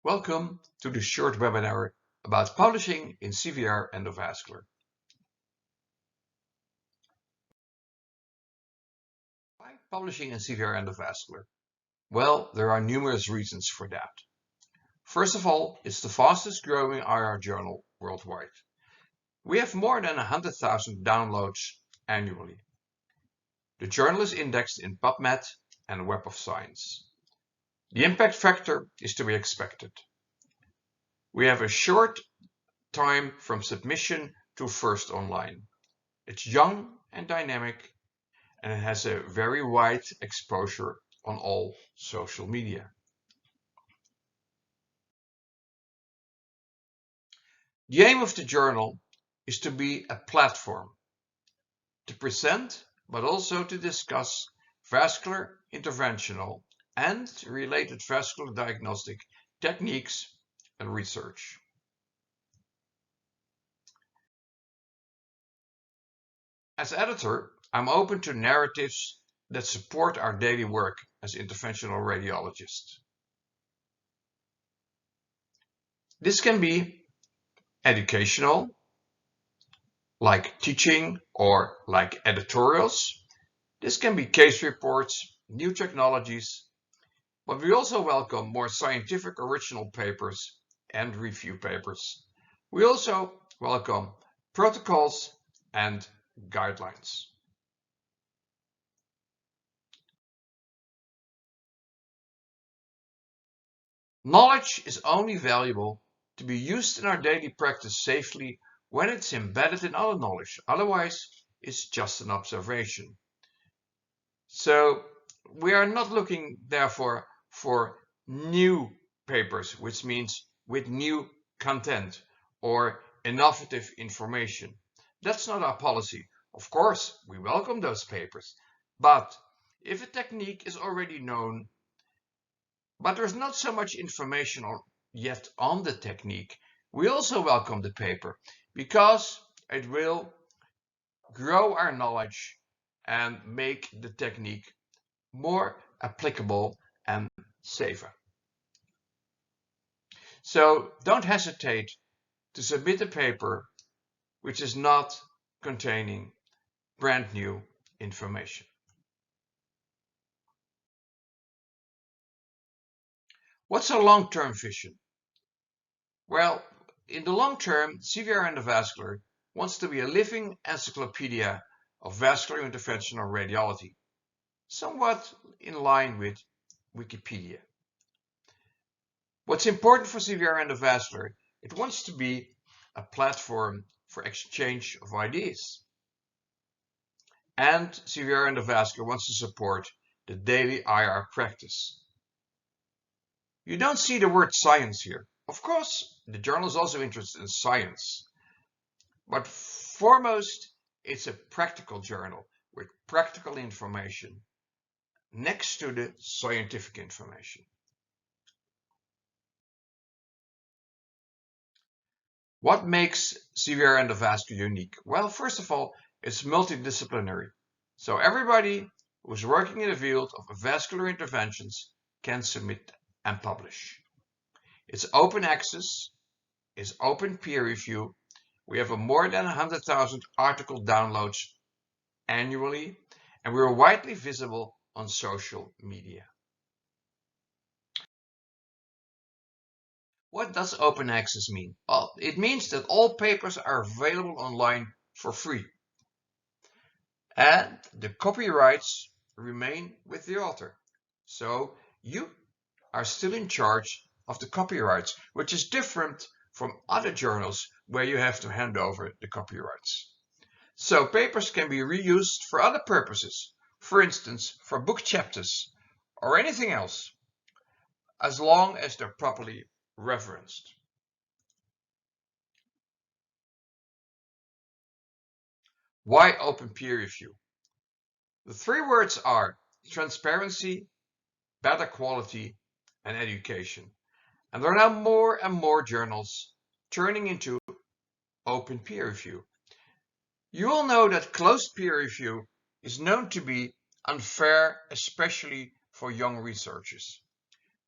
Welcome to this short webinar about publishing in CVIR Endovascular. Why publishing in CVIR Endovascular? Well, there are numerous reasons for that. First of all, it's the fastest growing IR journal worldwide. We have more than 100,000 downloads annually. The journal is indexed in PubMed and Web of Science. The impact factor is to be expected. We have a short time from submission to first online. It's young and dynamic, and it has a very wide exposure on all social media. The aim of the journal is to be a platform to present, but also to discuss vascular interventional and related vascular diagnostic techniques and research. As editor, I'm open to narratives that support our daily work as interventional radiologists. This can be educational, like teaching or like editorials. This can be case reports, new technologies, but we also welcome more scientific original papers and review papers. We also welcome protocols and guidelines. Knowledge is only valuable to be used in our daily practice safely when it's embedded in other knowledge. Otherwise, it's just an observation. So we are not looking, therefore, for new papers, which means with new content or innovative information. That's not our policy. Of course, we welcome those papers, but if a technique is already known, but there's not so much information yet on the technique, we also welcome the paper because it will grow our knowledge and make the technique more applicable and safer. So don't hesitate to submit a paper which is not containing brand new information. What's a long-term vision? Well, in the long term, CVIR Endovascular wants to be a living encyclopedia of vascular interventional radiology, somewhat in line with Wikipedia. What's important for CVIR Endovascular, it wants to be a platform for exchange of ideas. And CVIR Endovascular wants to support the daily IR practice. You don't see the word science here. Of course, the journal is also interested in science. But foremost, it's a practical journal with practical information next to the scientific information. What makes CVIR Endovascular unique? Well, first of all, it's multidisciplinary. So everybody who's working in the field of vascular interventions can submit and publish. It's open access, it's open peer review. We have more than 100,000 article downloads annually, and we are widely visible on social media. What does open access mean? Well, it means that all papers are available online for free. And the copyrights remain with the author. So you are still in charge of the copyrights, which is different from other journals where you have to hand over the copyrights. So papers can be reused for other purposes, for instance, for book chapters or anything else, as long as they're properly referenced. Why open peer review? The three words are transparency, better quality, and education. And there are now more and more journals turning into open peer review. You all know that closed peer review is known to be unfair, especially for young researchers.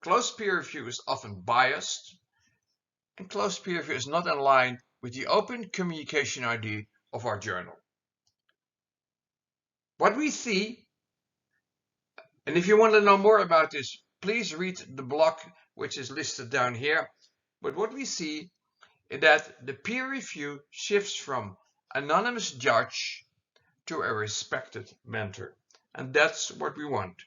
Closed peer review is often biased, and closed peer review is not in line with the open communication idea of our journal. What we see, and if you want to know more about this, please read the blog which is listed down here. But what we see is that the peer review shifts from anonymous judge to a respected mentor. And that's what we want.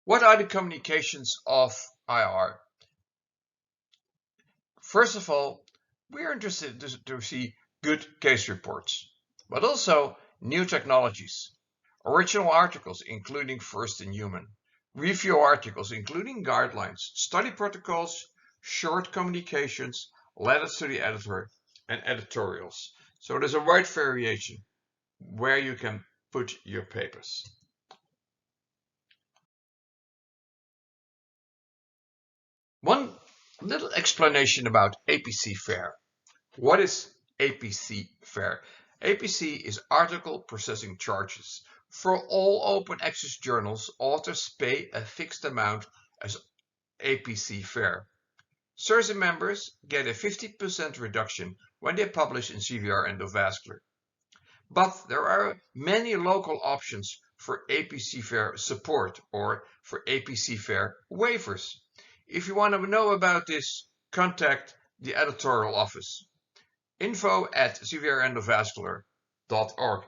What are the communications of IR? First of all, we're interested to see good case reports, but also new technologies, original articles including first in human, review articles including guidelines, study protocols, short communications, letters to the editor, and editorials. So there's a wide variation where you can put your papers. One little explanation about APC FAIR. What is APC FAIR? APC is Article Processing Charges. For all open access journals, authors pay a fixed amount as APC FAIR. CERSA members get a 50% reduction when they publish in CVIR Endovascular. But there are many local options for APC FAIR support or for APC FAIR waivers. If you want to know about this, contact the editorial office. info@cvirendovascular.org,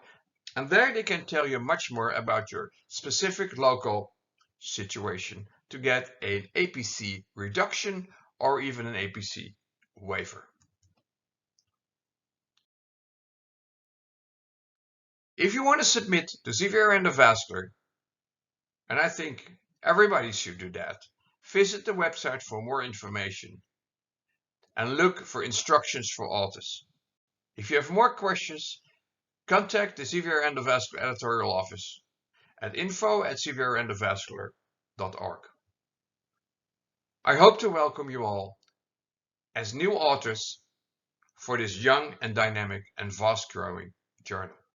and there they can tell you much more about your specific local situation to get an APC reduction or even an APC waiver. If you want to submit to CVIR Endovascular, and I think everybody should do that, visit the website for more information and look for instructions for authors. If you have more questions, contact the CVIR Endovascular editorial office at info@cvirendovascular.org. I hope to welcome you all as new authors for this young and dynamic and fast-growing journal.